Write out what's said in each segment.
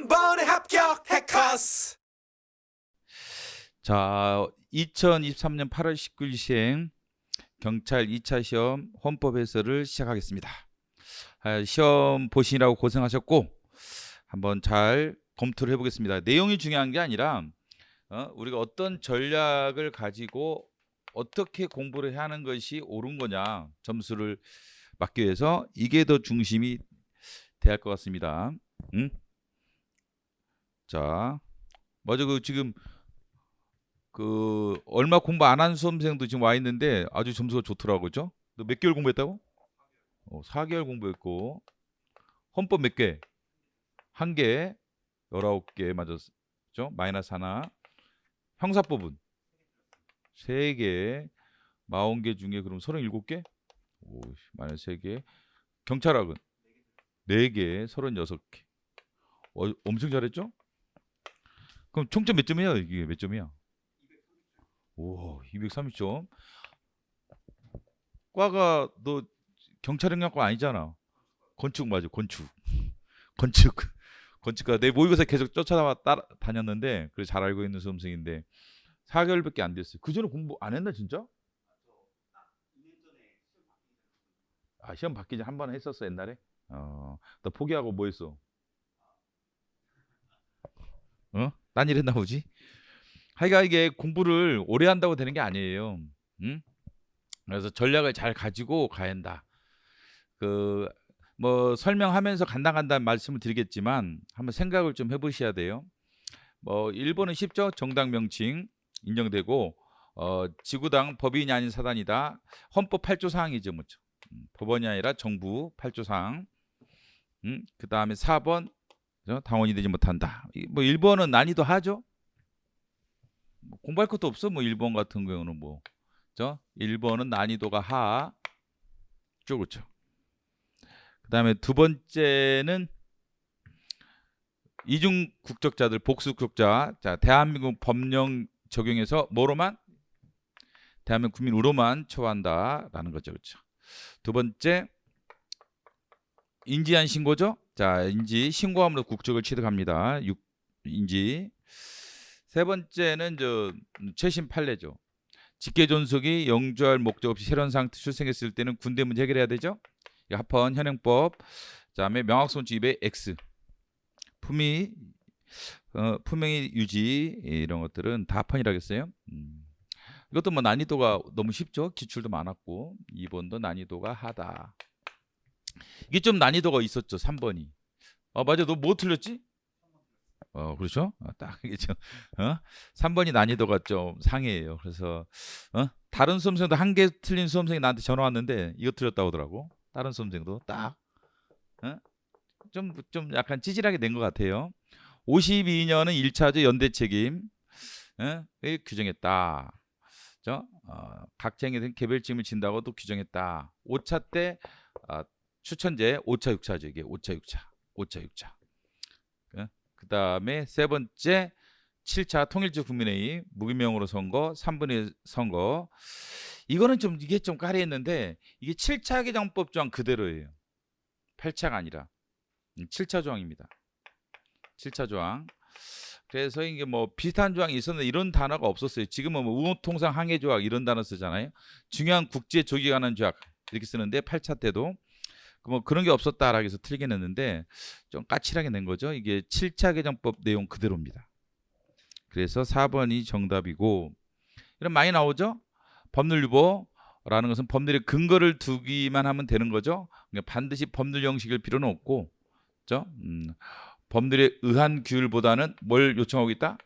한 번에 합격 해커스. 자, 2023년 8월 19일 시행 경찰 2차 시험 헌법 해설을 시작하겠습니다. 시험 보시느라고 고생하셨고 한번 잘 검토를 해보겠습니다. 내용이 중요한 게 아니라 우리가 어떤 전략을 가지고 어떻게 공부를 해야 하는 것이 옳은 거냐, 점수를 받기 위해서 이게 더 중심이 돼야 할 것 같습니다. 자, 먼저 지금 얼마 공부 안 한 수험생도 지금 와 있는데 아주 점수가 좋더라고요. 그죠? 너 몇 개월 공부했다고? 4개월 공부했고, 헌법 몇 개? 1개, 19개 맞았죠? 마이너스 하나. 형사법은 3개, 40개 중에 그럼 37개? 오, 마이너스 3개. 경찰학은 4개, 36개. 엄청 잘했죠? 그럼 총점 몇 점이야? 이게 몇 점이야? 오, 230점. 과가 너 경찰학과 아니잖아. 건축 맞아, 건축. 건축가 내 모의고사 계속 다녔는데 그래서 잘 알고 있는 수험생인데 4개월밖에 안 됐어요. 그 전에 공부 안 했나 진짜? 시험 받기 전에 한 번 했었어 옛날에. 너 포기하고 뭐 했어? 딴 일 했나 보지? 하여간 이게 공부를 오래 한다고 되는 게 아니에요. 그래서 전략을 잘 가지고 가야 한다. 뭐 설명하면서 간당간당 말씀을 드리겠지만 한번 생각을 좀 해보셔야 돼요. 1번은 쉽죠. 정당 명칭 인정되고 지구당 법인이 아닌 사단이다. 헌법 8조 사항이죠. 뭐죠? 법원이 아니라 정부 8조 사항. 그 다음에 4번 당원이 되지 못한다. 1번은 난이도 하죠. 공부할 것도 없어. 1번 같은 경우는 그죠? 1번은 난이도가 하. 그렇죠. 그 다음에 두 번째는 이중 국적자들, 복수 국적자. 자, 대한민국 법령 적용해서 뭐로만? 대한민국 국민으로만 처우한다라는 거죠. 그렇죠. 두 번째, 인지한 신고죠. 자, 인지 신고함으로 국적을 취득합니다. 인지. 세 번째는 최신 판례죠. 직계 존속이 영주할 목적 없이 새로운 상태 출생했을 때는 군대 문제 해결해야 되죠. 합헌 현행법. 그다음에 명확손취입의 X. 품위 유지 이런 것들은 다 합헌이라고 했어요. 이것도 난이도가 너무 쉽죠. 기출도 많았고 2번도 난이도가 하다. 이게 좀 난이도가 있었죠. 3번이. 맞아. 너 뭐 틀렸지? 그렇죠? 딱 이게죠. 3번이 난이도가 좀 상해예요. 그래서 다른 수험생도 1개 틀린 수험생이 나한테 전화 왔는데 이거 틀렸다고 하더라고. 다른 수험생도 딱 좀 약간 찌질하게 낸 것 같아요. 52년은 1차죠. 연대 책임 규정했다. 그죠? 각쟁에 대한 개별책임을 진다고 또 규정했다. 5차 때 추천제 5차 6차죠. 이게 5차 6차. 그 다음에 세 번째 7차 통일적 국민회의 무기명으로 선거 3분의 선거. 이거는 이게 좀 까리했는데 이게 7차 개정법 조항 그대로예요. 8차가 아니라 7차 조항입니다. 7차 조항. 그래서 이게 비슷한 조항이 있었는데 이런 단어가 없었어요. 지금은 우호통상 항해 조약 이런 단어 쓰잖아요. 중요한 국제 조기에 관한 조약 이렇게 쓰는데 8차 때도 그런 게 없었다라고 해서 틀리게 냈는데 좀 까칠하게 낸 거죠. 이게 7차 개정법 내용 그대로입니다. 그래서 4번이 정답이고, 이런 많이 나오죠. 법률 유보라는 것은 법률의 근거를 두기만 하면 되는 거죠. 그러니까 반드시 법률 형식일 필요는 없고, 그렇죠? 법률에 의한 규율보다는 뭘 요청하고 있다?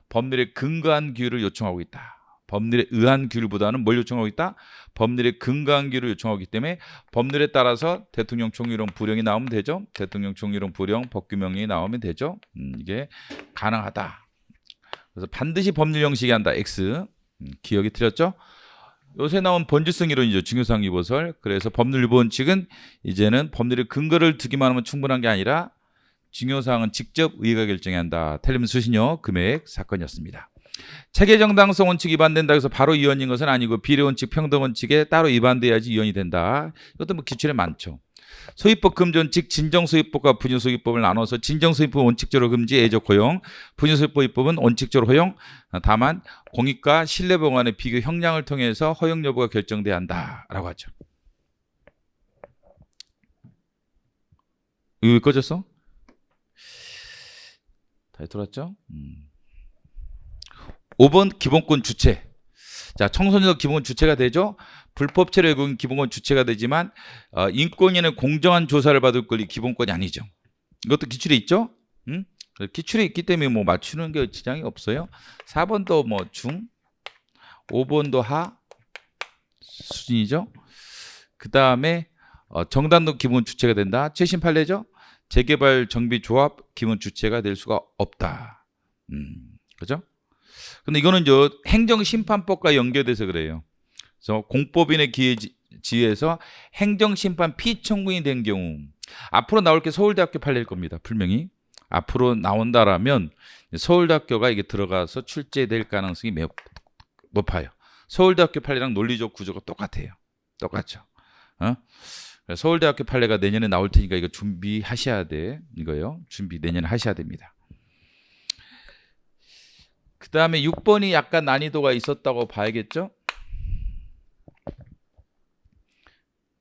법률에 근거한 규율을 요청하고 있다. 법률에 의한 규율보다는 뭘 요청하고 있다? 법률에 근거한 규율을 요청하기 때문에 법률에 따라서 대통령 총리론 부령이 나오면 되죠. 대통령 총리론 부령 법규명령이 나오면 되죠. 이게 가능하다. 그래서 반드시 법률 형식이 한다. X. 기억이 틀렸죠? 요새 나온 번지성 이론이죠. 중요사항 유보설. 그래서 법률 유보 원칙은 이제는 법률의 근거를 두기만 하면 충분한 게 아니라 중요사항은 직접 의회가 결정해야 한다. 텔레비전 수신료 금액 사건이었습니다. 체계정당성 원칙 위반된다 해서 바로 이원인 것은 아니고 비례원칙 평등원칙에 따로 위반돼야지 이원이 된다. 이것도 기출에 많죠. 소유법 금지 원칙 진정소유법과 부정소유법을 나눠서 진정소유법 원칙적으로 금지 예적 허용, 부정소유법은 원칙적으로 허용. 다만 공익과 신뢰보관의 비교 형량을 통해서 허용 여부가 결정돼야 한다라고 하죠. 이거 왜 꺼졌어? 다시 돌았죠? 5번 기본권 주체. 자, 청소년도 기본권 주체가 되죠. 불법 체류 외국인 기본권 주체가 되지만 인권위원회 공정한 조사를 받을 권리 기본권이 아니죠. 이것도 기출에 있죠. 기출에 있기 때문에 뭐 맞추는 게 지장이 없어요. 4번도 뭐 중, 5번도 하 수준이죠. 그 다음에 정당도 기본 주체가 된다. 78례죠. 재개발 정비 조합 기본 주체가 될 수가 없다. 그죠? 근데 이거는 행정심판법과 연결돼서 그래요. 그래서 공법인의 지위에서 행정심판 피청구인이 된 경우 앞으로 나올 게 서울대학교 판례일 겁니다. 분명히 앞으로 나온다라면 서울대학교가 이게 들어가서 출제될 가능성이 매우 높아요. 서울대학교 판례랑 논리적 구조가 똑같아요. 똑같죠. 서울대학교 판례가 내년에 나올 테니까 이거 준비하셔야 돼. 이거요. 준비 내년에 하셔야 됩니다. 그 다음에 6번이 약간 난이도가 있었다고 봐야겠죠?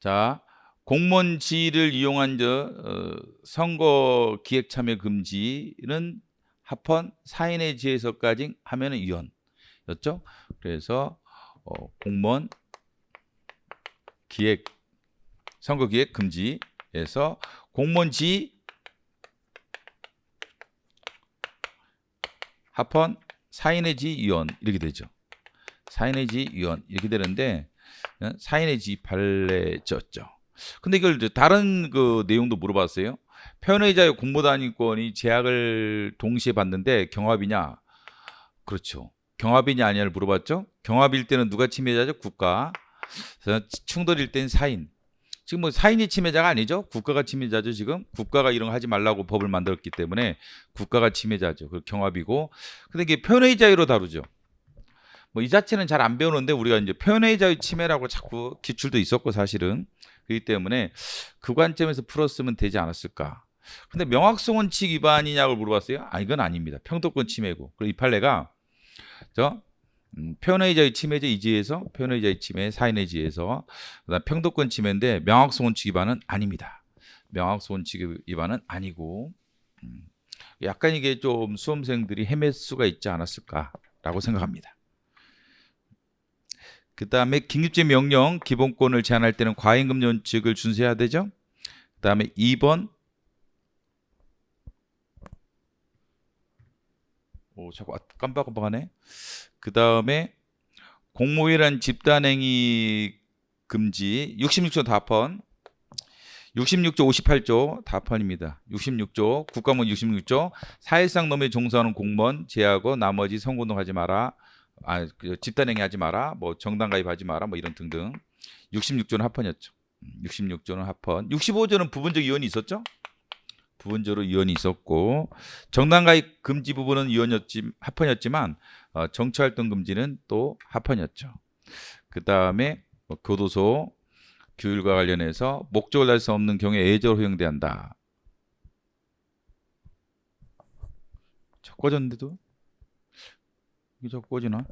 자, 공무원 지위를 이용한 선거 기획 참여 금지는 합헌 사인의 지에서까지 하면은 위헌이었죠. 그래서 공무원 기획 선거 기획 금지에서 공무원 지위 합헌 사인의 지위 위헌 이렇게 되죠. 사인의 지위 위헌 이렇게 되는데 사인의 지위 판례였죠. 근데 이걸 다른 그 내용도 물어봤어요. 표현의 자유 공무단위권이 제약을 동시에 받는데 경합이냐? 그렇죠. 경합이냐 아니냐를 물어봤죠. 경합일 때는 누가 침해자죠? 국가. 충돌일 때는 사인. 지금 뭐 사인이 침해자가 아니죠. 국가가 침해자죠. 지금 국가가 이런 거 하지 말라고 법을 만들었기 때문에 국가가 침해자죠. 그 경합이고. 근데 이게 표현의 자유로 다루죠. 뭐 이 자체는 잘 안 배우는데 우리가 이제 표현의 자유 침해라고 자꾸 기출도 있었고 사실은 그렇기 때문에 그 관점에서 풀었으면 되지 않았을까. 근데 명확성 원칙 위반이냐고 물어봤어요. 이건 아닙니다. 평등권 침해고. 그리고 이 판례가 표현의 자유 침해제 이지에서 표현의 자유 침해 사인의 지에서 그다음 평등권 침해인데 명확성 원칙 위반은 아닙니다. 명확성 원칙 위반은 아니고 약간 이게 좀 수험생들이 헤맬 수가 있지 않았을까라고 생각합니다. 그 다음에 긴급제 명령 기본권을 제한할 때는 과잉금지 원칙을 준수해야 되죠. 그 다음에 2번 자꾸 깜빡깜빡하네. 그 다음에 공모일한 집단행위 금지 66조 다합헌 66조 58조 다합헌입니다. 66조 국가문 66조 사실상 노무에 종사하는 공무원 제하고 나머지 선거운동하지 마라. 집단행위 하지 마라. 뭐 정당 가입하지 마라. 뭐 이런 등등. 66조는 합헌이었죠. 66조는 합헌. 65조는 부분적 이혼이 있었죠. 부분적으로 이혼이 있었고 정당 가입 금지 부분은 합헌이었지만 정치활동 금지는 또 합헌이었죠. 그 다음에 교도소 규율과 관련해서 목적을 달 수 없는 경우에 예외적으로 허용돼야 한다. 저 꺼졌는데도 이게 자꾸 꺼지나?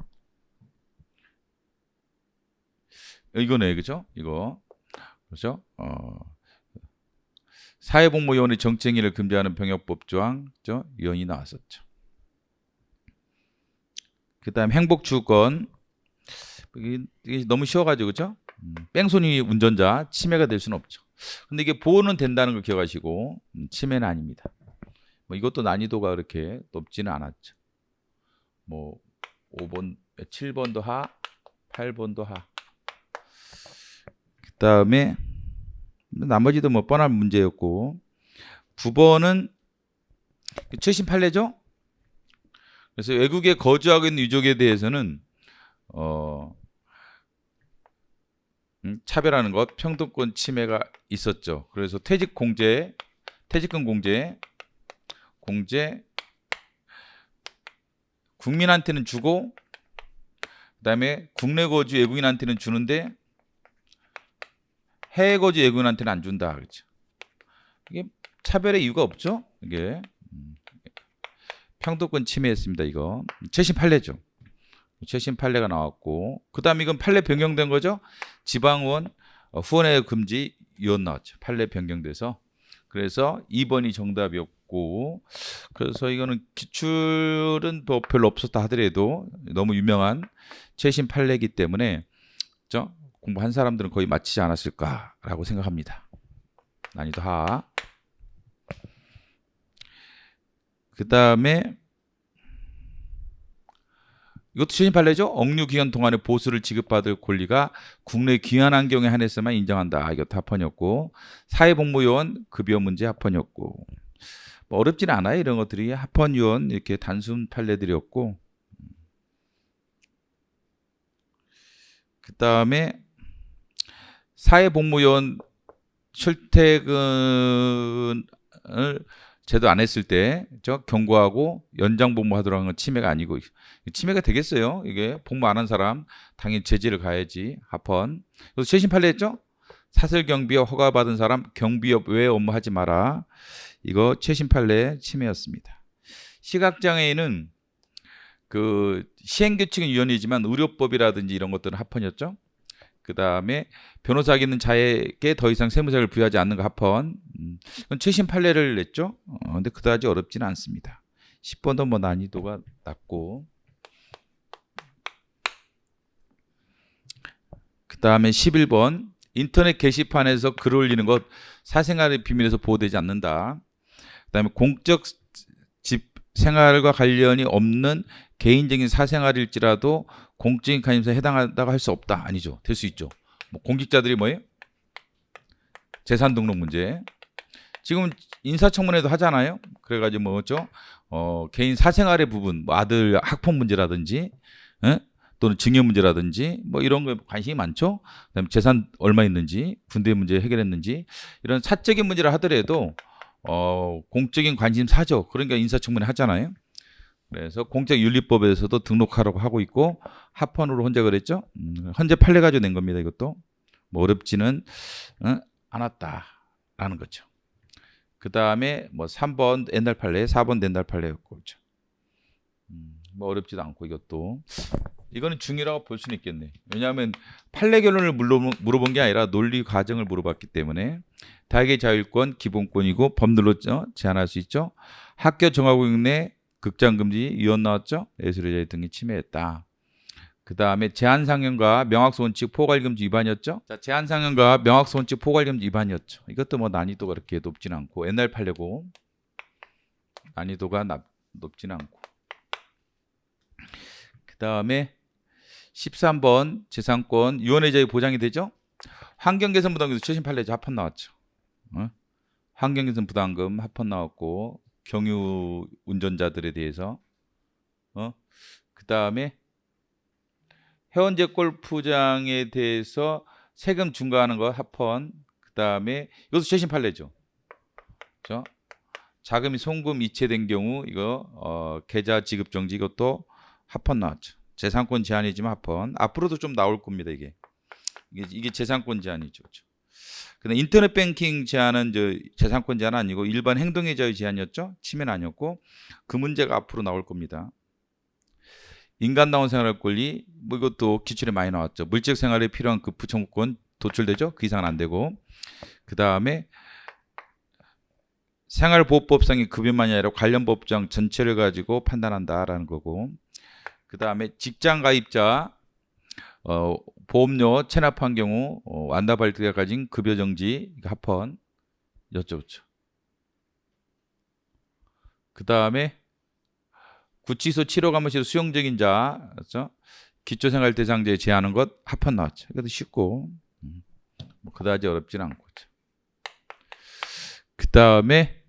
이거네, 그죠? 이거 그렇죠? 사회복무요원의 정치행위를 금지하는 병역법 조항, 위헌이 나왔었죠. 그다음 행복주권 이게 너무 쉬워가지고 그죠? 뺑소니 운전자 침해가 될 수는 없죠. 근데 이게 보호는 된다는 걸 기억하시고 침해는 아닙니다. 뭐 이것도 난이도가 그렇게 높지는 않았죠. 뭐 5번, 7번도 하, 8번도 하. 그다음에 나머지도 뭐 뻔한 문제였고 9번은 78례죠. 그래서 외국에 거주하고 있는 유족에 대해서는 차별하는 것, 평등권 침해가 있었죠. 그래서 퇴직금 공제 국민한테는 주고 그다음에 국내 거주 외국인한테는 주는데 해외 거주 외국인한테는 안 준다. 그렇죠. 이게 차별의 이유가 없죠. 이게 평등권 침해했습니다. 이거 최신 판례죠. 최신 판례가 나왔고 그다음 이건 판례 변경된 거죠. 지방의원 후원회 금지 위원 나왔죠. 판례 변경돼서 그래서 2번이 정답이었고 그래서 이거는 기출은 뭐 별로 없었다 하더라도 너무 유명한 최신 판례이기 때문에 그렇죠? 공부한 사람들은 거의 맞히지 않았을까라고 생각합니다. 난이도 하. 그 다음에 이것도 최신 판례죠. 억류 기간 동안에 보수를 지급받을 권리가 국내 귀환한 경우에 한해서만 인정한다. 이것도 합헌이었고 사회복무요원 급여 문제 합헌이었고 뭐 어렵지는 않아요. 이런 것들이 합헌요원 이렇게 단순 판례들이었고 그 다음에 사회복무요원 출퇴근을 제도 안 했을 때 경고하고 연장 복무하도록 하는 건 침해가 아니고 침해가 되겠어요. 이게 복무 안 한 사람 당연히 제지를 가야지. 합헌. 그래서 최신 판례 했죠. 사설 경비업 허가받은 사람 경비업 외에 업무하지 마라. 이거 최신 판례 침해였습니다. 시각장애인은 그 시행규칙은 유연이지만 의료법이라든지 이런 것들은 합헌이었죠. 그 다음에 변호사에게 있는 자에게 더 이상 세무자를 부여하지 않는 거 합헌. 그건 최신 판례를 냈죠. 근데 그다지 어렵지는 않습니다. 10번도 뭐 난이도가 낮고. 그 다음에 11번 인터넷 게시판에서 글 올리는 것 사생활의 비밀에서 보호되지 않는다. 그 다음에 공적 집 생활과 관련이 없는 개인적인 사생활일지라도 공적인 관심사에 해당한다고 할 수 없다. 아니죠. 될 수 있죠. 뭐 공직자들이 뭐예요? 재산 등록 문제. 지금 인사청문회도 하잖아요. 그래가지고 뭐죠? 개인 사생활의 부분, 뭐 아들 학폭 문제라든지, 또는 증여 문제라든지, 뭐 이런 거에 관심이 많죠. 그다음에 재산 얼마 있는지, 군대 문제 해결했는지 이런 사적인 문제를 하더라도 공적인 관심사죠. 그러니까 인사청문회 하잖아요. 그래서 공적윤리법에서도 등록하라고 하고 있고 합헌으로 헌재 그랬죠. 헌재 판례 가지고 낸 겁니다. 이것도 뭐 어렵지는 않았다라는 거죠. 그 다음에 뭐 3번 옛날 판례, 4번 옛날 판례였고 그렇죠. 뭐 어렵지도 않고 이것도 이거는 중이라고 볼 수는 있겠네. 왜냐하면 판례 결론을 물어본 게 아니라 논리 과정을 물어봤기 때문에 다의 자율권 기본권이고 법률로 제한할 수 있죠. 학교 정화구역 내 극장 금지 위헌 나왔죠. 예술의 자유 등이 침해했다. 그 다음에 제한상현과 명확소원칙 포괄금지 위반이었죠. 자, 제한상현과 명확소원칙 포괄금지 위반이었죠. 이것도 뭐 난이도가 그렇게 높지는 않고 옛날 판례고 난이도가 높지는 않고. 그 다음에 13번 재산권 유언의 자유 보장이 되죠. 환경개선 부담금도 최신 판례죠. 합헌 나왔죠. 환경개선 부담금 합헌 나왔고 경유 운전자들에 대해서 그 다음에 해원제 골프장에 대해서 세금 중과하는 거 합헌. 그 다음에 이것도 최신 판례죠. 그렇죠? 자금이 송금 이체된 경우 이거 계좌 지급 정지 이것도 합헌 나왔죠. 재산권 제한이지만 합헌. 앞으로도 좀 나올 겁니다. 이게 재산권 제한이죠. 그렇죠? 근데 인터넷 뱅킹 제한은 재산권 제한 아니고 일반 행동의 자유 제한이었죠. 침해는 아니었고 그 문제가 앞으로 나올 겁니다. 인간다운 생활할 권리 뭐 이것도 기출에 많이 나왔죠. 물질 생활에 필요한 그 부청구권 도출되죠. 그 이상은 안 되고 그 다음에 생활보호법상의 급여만이 아니라 관련 법정 전체를 가지고 판단한다라는 거고 그 다음에 직장 가입자 보험료 체납한 경우 완납할 때까지 급여 정지 합헌 여쭤보죠. 그 다음에 구치소 치료 감호실 수용적인 자 그렇죠? 기초생활 대상자에 제한하는 것 합헌 나왔죠. 이것도 쉽고 뭐 그다지 어렵지는 않고. 그 다음에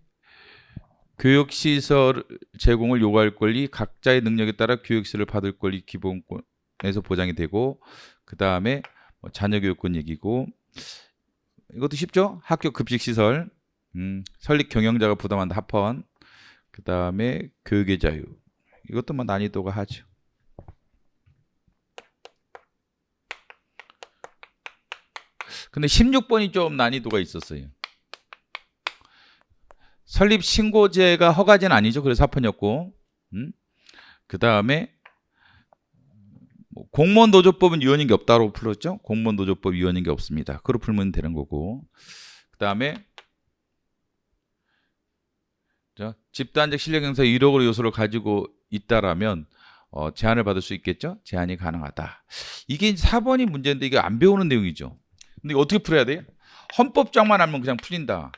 교육시설 제공을 요구할 권리 각자의 능력에 따라 교육시설을 받을 권리 기본권에서 보장이 되고 그 다음에 뭐 자녀교육권 얘기고 이것도 쉽죠. 학교 급식시설 설립 경영자가 부담한다 합헌. 그 다음에 교육의 자유 이것도 뭐 난이도가 하죠. 근데 16번이 좀 난이도가 있었어요. 설립 신고제가 허가제는 아니죠. 그래서 합헌이었고, 그 다음에 공무원 노조법은 위헌인 게 없다고 풀었죠. 공무원 노조법 위헌인 게 없습니다. 그로 풀면 되는 거고, 그 다음에 집단적 실력 행사 이력으로 요소를 가지고 있다라면 제한을 받을 수 있겠죠. 제한이 가능하다. 이게 4번이 문제인데 이게 안 배우는 내용이죠. 근데 이거 어떻게 풀어야 돼요? 헌법장만 하면 그냥 풀린다.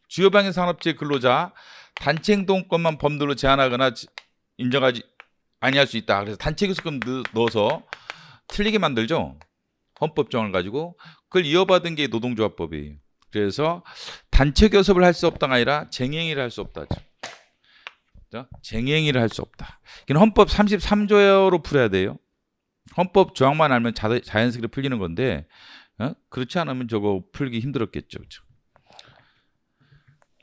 주요방해 산업체 근로자 단체 행동권만 법률로 제한하거나 인정하지 아니할 수 있다. 그래서 단체 교섭금 넣어서 틀리게 만들죠. 헌법정을 가지고 그걸 이어받은 게 노동조합법이에요. 그래서 단체 교섭을 할 수 없다가 아니라 쟁행위를 할 수 없다죠. 쟁행위를 할 수 없다. 이건 헌법 33조로 풀어야 돼요. 헌법 조항만 알면 자연스럽게 풀리는 건데 그렇지 않으면 저거 풀기 힘들었겠죠. 그렇죠?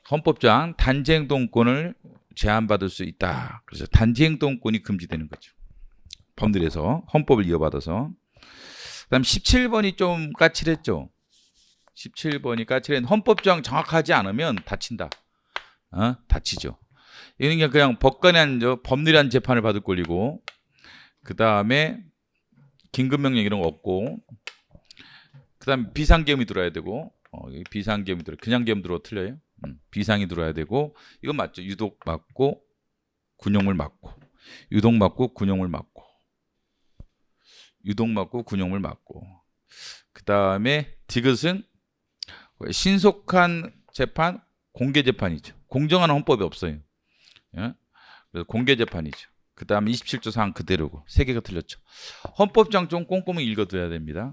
헌법조항 단체행동권을 제한받을 수 있다. 그래서 단체행동권이 금지되는 거죠. 법률에서 헌법을 이어받아서. 그다음 17번이 좀 까칠했죠. 17번이 까칠한 헌법조항 정확하지 않으면 다친다. 다치죠. 이런 그냥 법관이 법률이 한 재판을 받을 권리고, 그 다음에 긴급명령 이런 거 없고, 그 다음에 비상계엄이 들어야 되고, 비상계엄이 들어 그냥 계엄 들어 틀려요. 비상이 들어야 되고, 이건 맞죠. 유독 맞고 군용물 맞고, 유독 맞고 군용물 맞고, 유독 맞고 군용물 맞고. 그 다음에 디귿은 신속한 재판, 공개 재판이죠. 공정한 헌법이 없어요. 그래서 공개 재판이죠. 그 다음에 27조 사항 그대로고, 세 개가 틀렸죠. 헌법장 좀 꼼꼼히 읽어둬야 됩니다.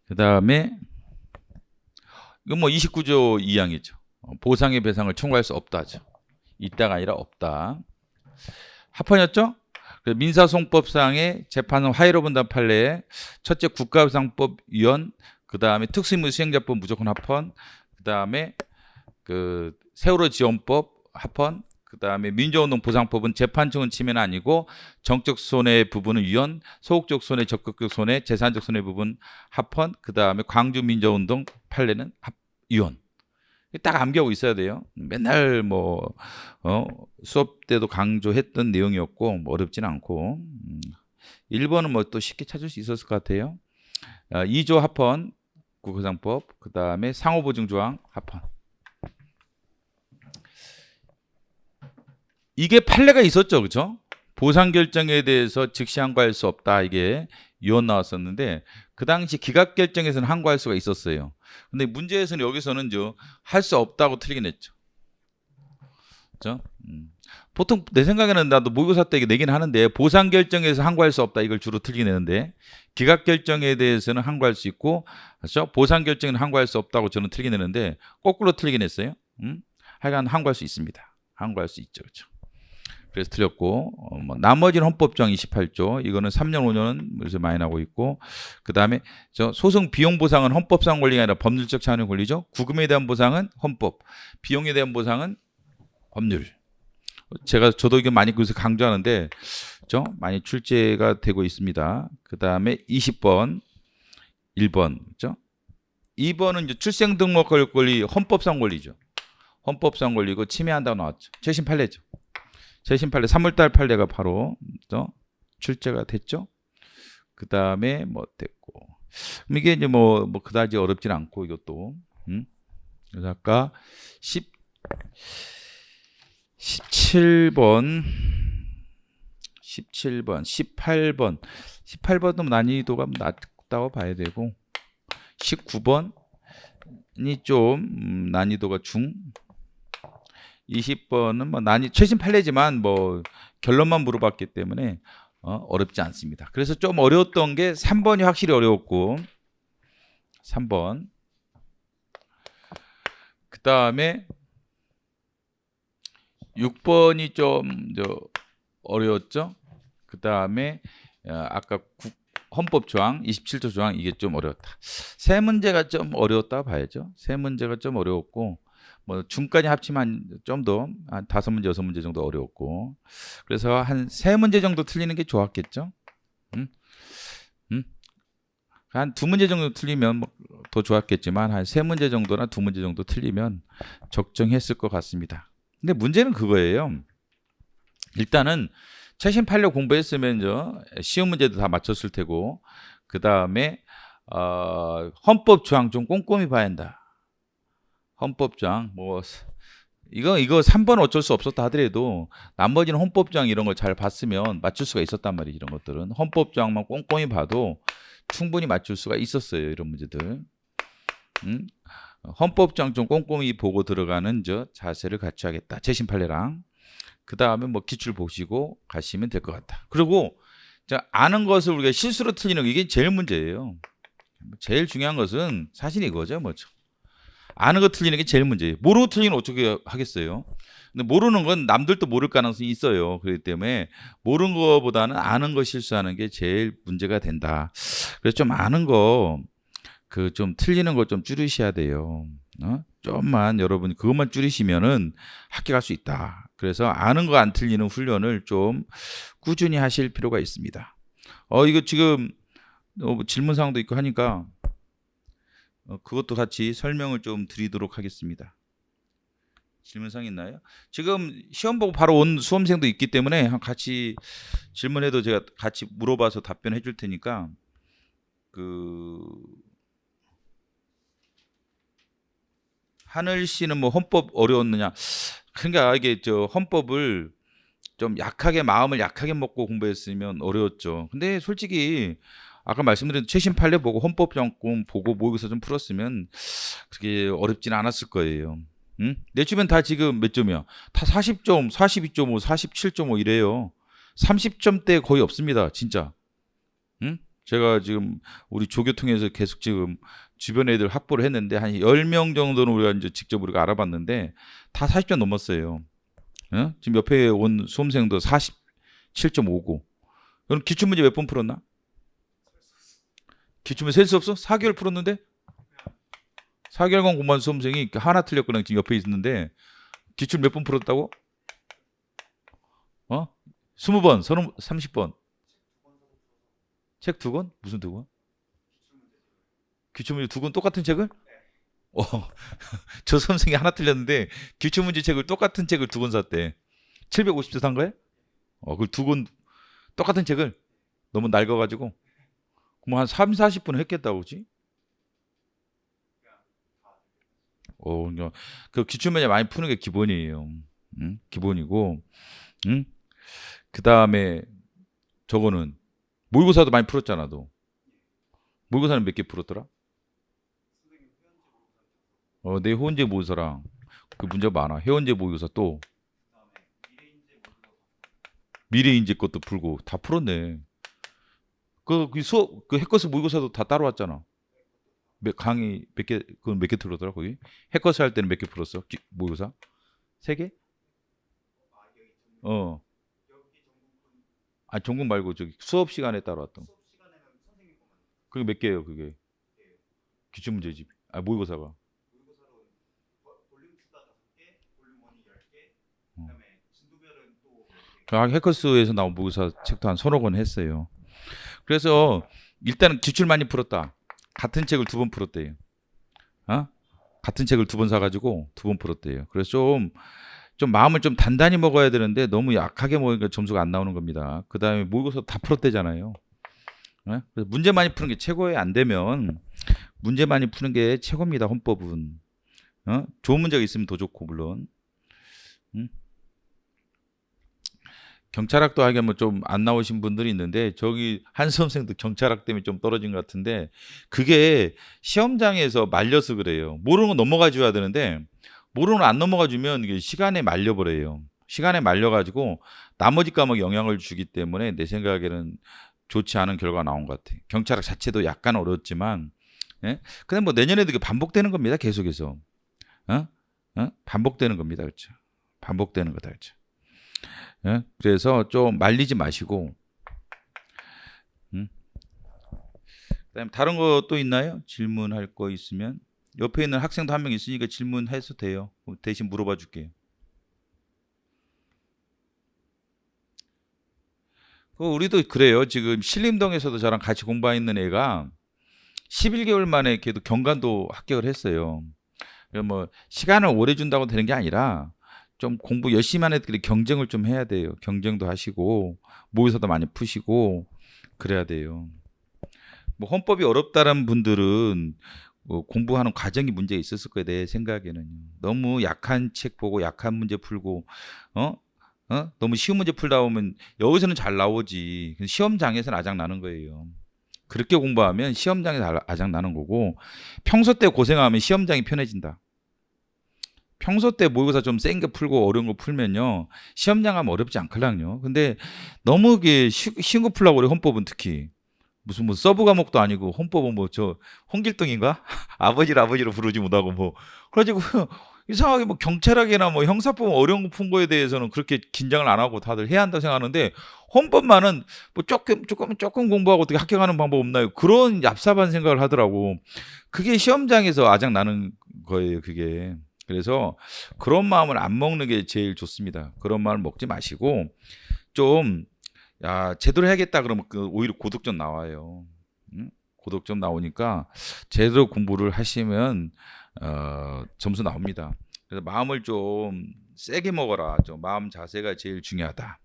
그 다음에 이건 뭐 29조 2항이죠. 보상의 배상을 청구할 수 없다죠. 있다가 아니라 없다. 합헌이었죠? 민사소송법상의 재판은 화해로 본다 판례에 첫째 국가배상법 위헌, 그 다음에 특수임무 수행자법 무조건 합헌, 그 다음에 그 세월호 지원법 합헌, 그 다음에 민주운동 보상법은 재판청은 침해는 아니고 정적 손해 부분은 위헌, 소극적 손해, 적극적 손해, 재산적 손해 부분 합헌, 그 다음에 광주 민주운동 판례는 위헌. 딱 암기하고 있어야 돼요. 맨날 뭐 수업 때도 강조했던 내용이었고 뭐 어렵진 않고 1번은 뭐 또 쉽게 찾을 수 있었을 것 같아요. 2조 합헌 국가상법, 그 다음에 상호보증조항 합헌. 이게 판례가 있었죠, 그렇죠? 보상 결정에 대해서 즉시 항고할 수 없다, 이게 위헌 나왔었는데 그 당시 기각 결정에서는 항고할 수가 있었어요. 근데 문제에서는 여기서는 할 수 없다고 틀리게 냈죠. 그렇죠? 보통 내 생각에는 나도 모의고사 때 내긴 하는데 보상 결정에서 항고할 수 없다 이걸 주로 틀리게 내는데 기각 결정에 대해서는 항고할 수 있고, 그렇죠? 보상 결정에는 항고할 수 없다고 저는 틀리게 내는데 거꾸로 틀리게 냈어요. 하여간 항고할 수 있습니다. 항고할 수 있죠, 그렇죠? 그래서 틀렸고, 나머지는 헌법조항 28조, 이거는 3년 5년은 그래서 많이 나오고 있고, 그 다음에 소송 비용 보상은 헌법상 권리가 아니라 법률적 차원의 권리죠. 구금에 대한 보상은 헌법, 비용에 대한 보상은 법률. 저도 이게 많이 그래서 강조하는데, 그렇죠? 많이 출제가 되고 있습니다. 그 다음에 20번, 1번, 그렇죠? 2번은 이제 출생 등록 권리 헌법상 권리죠. 헌법상 권리고 침해한다고 나왔죠. 최신 판례죠. 최신 판례 3월달 판례가 바로 출제가 됐죠. 그 다음에 뭐 됐고, 이게 이제 뭐 그다지 어렵진 않고 이것도. 그래서 아까 17번, 18번도 난이도가 낮다고 봐야 되고, 19번이 좀 난이도가 중. 20번은 뭐 최신 판례지만 뭐 결론만 물어봤기 때문에 어렵지 않습니다. 그래서 좀 어려웠던 게 3번이 확실히 어려웠고, 3번. 그 다음에 6번이 좀 어려웠죠. 그 다음에 아까 헌법 조항 27조 조항 이게 좀 어려웠다. 세 문제가 좀 어려웠다 봐야죠. 세 문제가 좀 어려웠고, 뭐 중까지 합치면 좀 더 한 5문제 6문제 정도 어려웠고, 그래서 한 3문제 정도 틀리는 게 좋았겠죠. 한 두 문제 정도 틀리면 뭐더 좋았겠지만 한 세 문제 정도나 두 문제 정도 틀리면 적정했을 것 같습니다. 근데 문제는 그거예요. 일단은 최신 판례 공부했으면 쉬운 문제도 다 맞췄을 테고 그 다음에 헌법 조항 좀 꼼꼼히 봐야 한다. 헌법 조항 뭐 이거 3번 어쩔 수 없었다 하더라도 나머지는 헌법 조항 이런 걸 잘 봤으면 맞출 수가 있었단 말이에요. 이런 것들은 헌법 조항만 꼼꼼히 봐도 충분히 맞출 수가 있었어요. 이런 문제들. 헌법 조항 좀 꼼꼼히 보고 들어가는 자세를 갖춰야겠다. 최신 판례랑. 그 다음에 뭐 기출 보시고 가시면 될 것 같다. 그리고 아는 것을 우리가 실수로 틀리는 거 이게 제일 문제예요. 제일 중요한 것은 사실 이거죠. 뭐죠? 아는 거 틀리는 게 제일 문제예요. 모르고 틀리는 어떻게 하겠어요? 근데 모르는 건 남들도 모를 가능성이 있어요. 그렇기 때문에 모르는 거보다는 아는 거 실수하는 게 제일 문제가 된다. 그래서 좀 아는 거 좀 틀리는 거 좀 줄이셔야 돼요. 좀만 여러분 그것만 줄이시면은 합격할 수 있다. 그래서 아는 거 안 틀리는 훈련을 좀 꾸준히 하실 필요가 있습니다. 이거 지금 질문사항도 있고 하니까 그것도 같이 설명을 좀 드리도록 하겠습니다. 질문사항 있나요? 지금 시험 보고 바로 온 수험생도 있기 때문에 같이 질문해도 제가 같이 물어봐서 답변해 줄 테니까 하늘 씨는 뭐 헌법 어려웠느냐? 그러니까 이게 헌법을 좀 마음을 약하게 먹고 공부했으면 어려웠죠. 근데 솔직히 아까 말씀드린 최신 판례 보고 헌법 정권 보고 모의고사 좀 풀었으면 그게 어렵진 않았을 거예요. 응? 내 주변 다 지금 몇 점이야? 다 40점, 42.5, 47.5 이래요. 30점대 거의 없습니다. 진짜. 응? 제가 지금 우리 조교 통해서 계속 지금 주변 애들 확보를 했는데 한 10명 정도는 우리가 이제 직접 우리가 알아봤는데 다 40점 넘었어요. 응? 지금 옆에 온 수험생도 47.5고. 그럼 기출문제 몇 번 풀었나? 기출문제 셀 수 없어? 4개월 풀었는데? 4개월간 공부한 수험생이 하나 틀렸거나 지금 옆에 있는데 기출 몇 번 풀었다고? 20번, 30번. 책 2권? 무슨 2권? 기출문제 2권 똑같은 책을? 저 선생이 하나 틀렸는데 기출문제 책을 똑같은 책을 2권 샀대. 750주 산 거야? 그 2권 똑같은 책을 너무 낡아가지고 그럼 한 3, 40분 했겠다 그지? 그러니까 그 기출문제 많이 푸는 게 기본이에요. 응? 기본이고, 응? 그 다음에 저거는 모의고사도 많이 풀었잖아, 너. 모의고사는 몇 개 풀었더라? 내 회원제 모의고사랑 그 문제 많아. 회원제 모의고사 또 미래인재 것도 풀고 다 풀었네. 그 해커스 모의고사도 다 따라왔잖아. 강의 몇 개, 그건 몇 개 틀었더라, 거기? 해커스 할 때는 몇 개 풀었어? 모의고사? 3개? 전국 말고 저기 수업 시간에 따라왔던 거. 그게 몇 개예요, 그게? 기출문제집. 모의고사가. 해커스에서 나온 모의고사 책도 한 서너 권 했어요. 그래서 일단은 기출 많이 풀었다. 같은 책을 2번 풀었대요. 같은 책을 2번 사가지고 2번 풀었대요. 그래서 좀 마음을 좀 단단히 먹어야 되는데 너무 약하게 먹으니까 점수가 안 나오는 겁니다. 그 다음에 모의고사 다 풀었대잖아요. 그래서 문제 많이 푸는 게 최고에 안 되면 문제 많이 푸는 게 최고입니다. 헌법은. 좋은 문제가 있으면 더 좋고 물론. 경찰학도 하게 뭐 좀 안 나오신 분들이 있는데 저기 한 수험생도 경찰학 때문에 좀 떨어진 것 같은데 그게 시험장에서 말려서 그래요. 모르는 거 넘어가 줘야 되는데 모르는 거 안 넘어가 주면 이게 시간에 말려버려요. 시간에 말려가지고 나머지 과목 영향을 주기 때문에 내 생각에는 좋지 않은 결과가 나온 것 같아요. 경찰학 자체도 약간 어렵지만, 예? 근데 뭐 내년에도 이게 반복되는 겁니다. 계속해서, 반복되는 겁니다. 그렇죠? 반복되는 거다, 그렇죠? 예? 그래서 좀 말리지 마시고, 그다음에 다른 거 또 있나요? 질문할 거 있으면 옆에 있는 학생도 한 명 있으니까 질문해도 돼요. 대신 물어봐 줄게요. 우리도 그래요. 지금 신림동에서도 저랑 같이 공부하고 있는 애가 11개월 만에 걔도 경관도 합격을 했어요. 뭐 시간을 오래 준다고 되는 게 아니라 좀 공부 열심히 하는 애들이 경쟁을 좀 해야 돼요. 경쟁도 하시고 모의고사도 많이 푸시고 그래야 돼요. 뭐 헌법이 어렵다는 분들은 뭐 공부하는 과정이 문제가 있었을 거예요. 내 생각에는 너무 약한 책 보고 약한 문제 풀고 너무 쉬운 문제 풀다 보면 여기서는 잘 나오지 시험장에서는 아작 나는 거예요. 그렇게 공부하면 시험장에서 아작 나는 거고 평소 때 고생하면 시험장이 편해진다. 평소 때 모의고사 좀 센 거 풀고 어려운 거 풀면요 시험장 가면 어렵지 않걸랑요. 근데 너무 이게 쉬운 거 풀라고 그래. 헌법은 특히 무슨 뭐 서브 과목도 아니고 헌법은 뭐 저 홍길동인가 아버지로 부르지 못하고 뭐 그래가지고 이상하게 뭐 경찰학이나 뭐 형사법 어려운 거 푼 거에 대해서는 그렇게 긴장을 안 하고 다들 해야 한다고 생각하는데 헌법만은 뭐 조금 공부하고 어떻게 합격하는 방법 없나요? 그런 얍삽한 생각을 하더라고. 그게 시험장에서 아작 나는 거예요. 그게. 그래서 그런 마음을 안 먹는 게 제일 좋습니다. 그런 마음을 먹지 마시고 좀 제대로 해야겠다 그러면 오히려 고득점 나와요. 고득점 나오니까 제대로 공부를 하시면 점수 나옵니다. 그래서 마음을 좀 세게 먹어라. 좀 마음 자세가 제일 중요하다.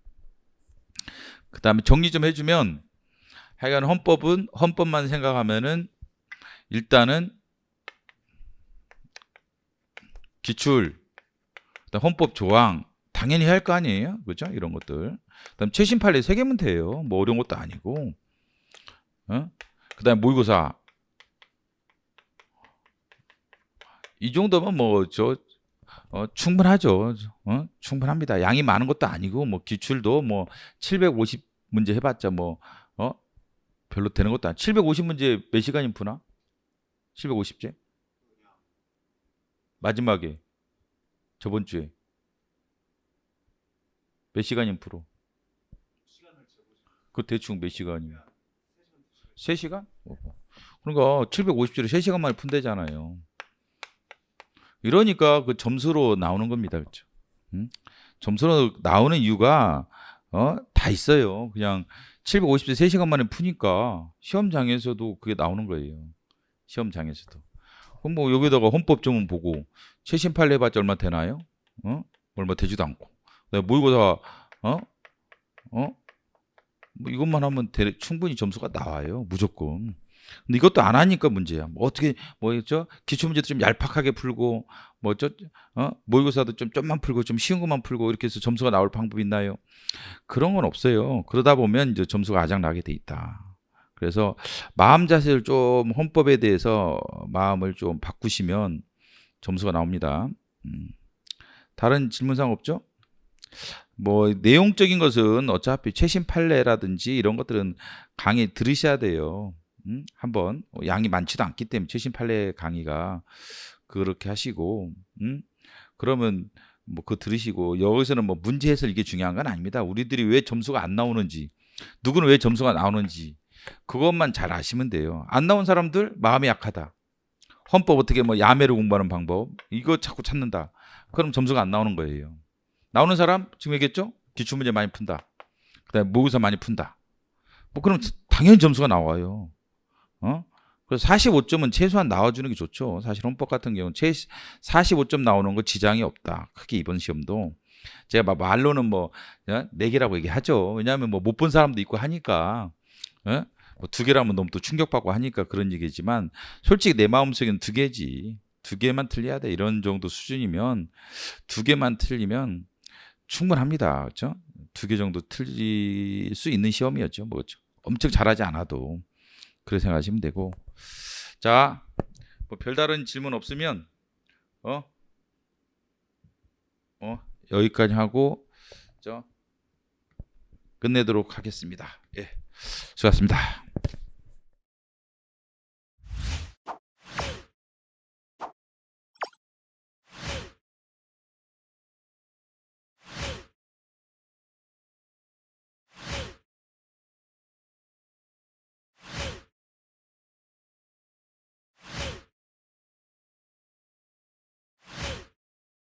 그 다음에 정리 좀 해주면 하여간 헌법만 생각하면은 일단은 기출, 헌법 조항 당연히 해야 할 거 아니에요, 그죠? 이런 것들. 그다음 최신 판례 3개 문제예요. 뭐 어려운 것도 아니고. 그다음 모의고사. 이 정도면 뭐 충분하죠. 충분합니다. 양이 많은 것도 아니고 뭐 기출도 뭐 750 문제 해봤자 뭐 별로 되는 것도 아니고 750 문제 몇 시간이면 푸나? 750제? 마지막에 저번 주에 몇 시간이면 풀어? 그 대충 몇 시간이면? 3시간? 그러니까 750주를 3시간 만에 푼대잖아요. 이러니까 그 점수로 나오는 겁니다. 그렇죠? 점수로 나오는 이유가 다 있어요. 그냥 750주 3시간 만에 푸니까 시험장에서도 그게 나오는 거예요. 시험장에서도. 그럼 뭐 여기다가 헌법 좀 보고 최신 판례 해봤자 얼마 되나요? 얼마 되지도 않고. 모의고사 뭐 이것만 하면 충분히 점수가 나와요. 무조건. 근데 이것도 안 하니까 문제야. 뭐 어떻게 뭐였죠? 기출 문제도 좀 얄팍하게 풀고 모의고사도 좀만 풀고 좀 쉬운 것만 풀고 이렇게 해서 점수가 나올 방법이 있나요? 그런 건 없어요. 그러다 보면 이제 점수가 아작 나게 돼 있다. 그래서 마음 자세를 좀 헌법에 대해서 마음을 좀 바꾸시면 점수가 나옵니다. 다른 질문사항 없죠? 뭐 내용적인 것은 어차피 최신 판례라든지 이런 것들은 강의 들으셔야 돼요. 한번 양이 많지도 않기 때문에 최신 판례 강의가 그렇게 하시고 그러면 뭐 그거 들으시고 여기서는 뭐 문제 해설 이게 중요한 건 아닙니다. 우리들이 왜 점수가 안 나오는지 누구는 왜 점수가 나오는지 그것만 잘 아시면 돼요. 안 나온 사람들 마음이 약하다. 헌법 어떻게 뭐 야매로 공부하는 방법 이거 자꾸 찾는다. 그럼 점수가 안 나오는 거예요. 나오는 사람 지금 얘기했죠? 기출문제 많이 푼다. 그다음에 모의고사 많이 푼다. 뭐 그럼 당연히 점수가 나와요. 그래서 45점은 최소한 나와주는 게 좋죠. 사실 헌법 같은 경우는 45점 나오는 거 지장이 없다. 크게 이번 시험도 제가 말로는 뭐 4개라고 얘기하죠. 왜냐하면 뭐 못 본 사람도 있고 하니까 뭐 2개라면 너무 또 충격받고 하니까 그런 얘기지만 솔직히 내 마음속에는 2개지. 2개만 틀려야 돼. 이런 정도 수준이면 2개만 틀리면 충분합니다. 그렇죠? 2개 정도 틀릴 수 있는 시험이었죠. 뭐 엄청 잘하지 않아도 그렇게 생각하시면 되고. 자, 뭐 별다른 질문 없으면 여기까지 하고 끝내도록 하겠습니다. 예, 수고하셨습니다.